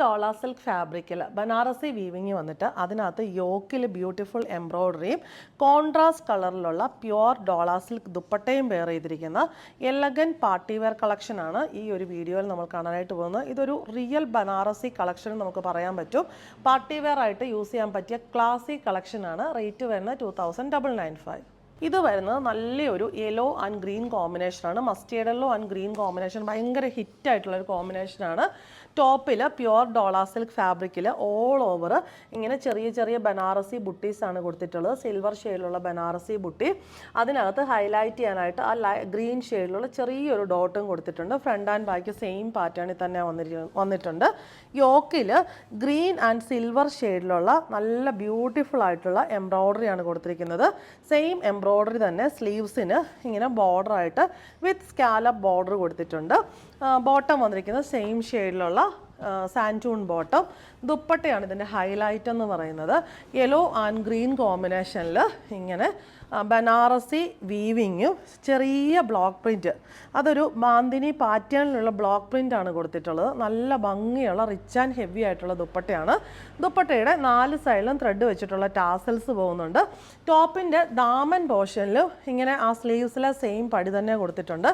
Dollar silk ഫാബ്രിക്കിൽ Banarasi weaving വന്നിട്ട് അതിനകത്ത് യോക്കിൽ ബ്യൂട്ടിഫുൾ എംബ്രോയ്ഡറിയും കോൺട്രാസ്റ്റ് കളറിലുള്ള പ്യുവർ ഡോളർ സിൽക്ക് ദുപ്പട്ടയും വെയർ ചെയ്തിരിക്കുന്ന എലഗൻ പാർട്ടി വെയർ കളക്ഷനാണ് ഈ ഒരു വീഡിയോയിൽ നമ്മൾ കാണാനായിട്ട് പോകുന്നത്. ഇതൊരു റിയൽ ബനാറസി കളക്ഷൻ നമുക്ക് പറയാൻ പറ്റും. പാർട്ടി വെയർ ആയിട്ട് യൂസ് ചെയ്യാൻ പറ്റിയ ക്ലാസി കളക്ഷനാണ്. റേറ്റ് വരുന്നത് 2995. ഇത് വരുന്നത് നല്ലൊരു യെല്ലോ ആൻഡ് ഗ്രീൻ കോമ്പിനേഷനാണ്. Mustard yellow and green combination ഭയങ്കര ഹിറ്റായിട്ടുള്ളൊരു കോമ്പിനേഷനാണ്. ടോപ്പിൽ പ്യുവർ ഡോളർ സിൽക്ക് ഫാബ്രിക്കിൽ ഓൾ ഓവർ ഇങ്ങനെ ചെറിയ ചെറിയ ബനാറസി ബുട്ടീസാണ് കൊടുത്തിട്ടുള്ളത്. സിൽവർ ഷെയ്ഡിലുള്ള ബനാറസി ബുട്ടി, അതിനകത്ത് ഹൈലൈറ്റ് ചെയ്യാനായിട്ട് ആ ഗ്രീൻ ഷെയ്ഡിലുള്ള ചെറിയൊരു ഡോട്ടും കൊടുത്തിട്ടുണ്ട്. ഫ്രണ്ട് ആൻഡ് ബാക്ക് സെയിം പാറ്റേണിൽ തന്നെ വന്നിട്ടുണ്ട്. യോക്കിൽ ഗ്രീൻ ആൻഡ് സിൽവർ ഷെയ്ഡിലുള്ള നല്ല ബ്യൂട്ടിഫുൾ ആയിട്ടുള്ള എംബ്രോയ്ഡറിയാണ് കൊടുത്തിരിക്കുന്നത്. സെയിം എംബ്രോയ്ഡറി തന്നെ സ്ലീവ്സിന് ഇങ്ങനെ ബോർഡറായിട്ട് വിത്ത് സ്കാലപ്പ് ബോർഡർ കൊടുത്തിട്ടുണ്ട്. ബോട്ടം വന്നിരിക്കുന്നത് സെയിം ഷെയ്ഡിലുള്ള സാൻറ്റൂൺ ബോട്ടം. ദുപ്പട്ടയാണ് ഇതിൻ്റെ ഹൈലൈറ്റ് എന്ന് പറയുന്നത്. യെല്ലോ ആൻഡ് ഗ്രീൻ കോമ്പിനേഷനിൽ ഇങ്ങനെ ബനാറസി വീവിങ്ങും ചെറിയ ബ്ലോക്ക് പ്രിൻറ്റ്, അതൊരു ബാന്തിനി പാറ്റേണിലുള്ള ബ്ലോക്ക് പ്രിൻ്റാണ് കൊടുത്തിട്ടുള്ളത്. നല്ല ഭംഗിയുള്ള റിച്ച് ആൻഡ് ഹെവി ആയിട്ടുള്ള ദുപ്പട്ടയാണ്. ദുപ്പട്ടയുടെ 4 സൈഡിലും ത്രെഡ് വെച്ചിട്ടുള്ള ടാസൽസ് പോകുന്നുണ്ട്. ടോപ്പിൻ്റെ ദാമൻ പോർഷനിലും ഇങ്ങനെ ആ സ്ലീവ്സിലെ സെയിം പടി തന്നെ കൊടുത്തിട്ടുണ്ട്.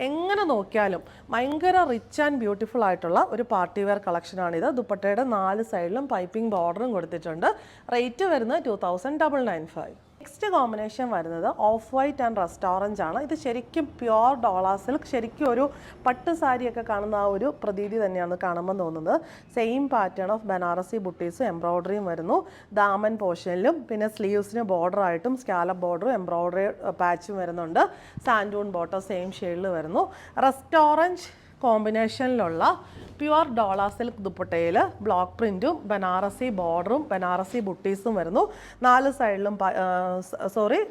എങ്ങനെ നോക്കിയാലും ഭയങ്കര റിച്ച് ആൻഡ് ബ്യൂട്ടിഫുൾ ആയിട്ടുള്ള ഒരു പാർട്ടി വെയർ കളക്ഷനാണിത്. ദുപ്പട്ടയുടെ 4 സൈഡിലും പൈപ്പിംഗ് ബോർഡറും കൊടുത്തിട്ടുണ്ട്. റേറ്റ് വരുന്നത് 2995. നെക്സ്റ്റ് കോമ്പിനേഷൻ വരുന്നത് of white and rest orange ആണ്. ഇത് ശരിക്കും പ്യുവർ ഡോളർ സിൽക്ക്, ശരിക്കും ഒരു പട്ട് സാരിയൊക്കെ കാണുന്ന ആ ഒരു പ്രതീതി തന്നെയാണ് കാണുമ്പോൾ തോന്നുന്നത്. സെയിം പാറ്റേൺ ഓഫ് ബനാറസി ബുട്ടീസും എംബ്രോയ്ഡറിയും വരുന്നു. ദാമൻ പോർഷനിലും പിന്നെ സ്ലീവ്സിന് ബോർഡറായിട്ടും സ്കാലപ്പ് ബോർഡറും എംബ്രോയ്ഡറി പാച്ചും വരുന്നുണ്ട്. സാൻഡൂൺ ബോട്ടം സെയിം ഷെയ്ഡിൽ വരുന്നു. റസ്റ്റ് ഓറഞ്ച് കോമ്പിനേഷനിലുള്ള പ്യുവർ ഡോളർ സിൽക്ക് ദുപ്പട്ടയിൽ ബ്ലോക്ക് പ്രിൻറ്റും ബനാറസി ബോർഡറും ബനാറസി ബുട്ടീസും വരുന്നു. 4 സൈഡിലും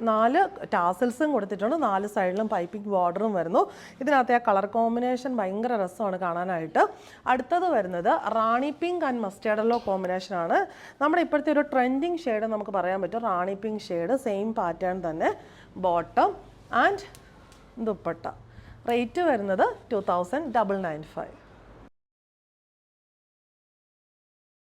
4 ടാസൽസും കൊടുത്തിട്ടുണ്ട്. 4 സൈഡിലും പൈപ്പിംഗ് ബോർഡറും വരുന്നു. ഇതിനകത്തെ ആ കളർ കോമ്പിനേഷൻ ഭയങ്കര രസമാണ് കാണാനായിട്ട്. അടുത്തത് വരുന്നത് റാണി പിങ്ക് ആൻഡ് മസ്റ്റേർഡ് യെല്ലോ കോമ്പിനേഷനാണ്. നമ്മുടെ ഇപ്പോഴത്തെ ഒരു ട്രെൻഡിങ് ഷെയ്ഡ് നമുക്ക് പറയാൻ പറ്റും. റാണി പിങ്ക് ഷെയ്ഡ്, സെയിം പാറ്റേൺ തന്നെ ബോട്ടം ആൻഡ് ദുപ്പട്ട. റേറ്റ് വരുന്നത് 2995.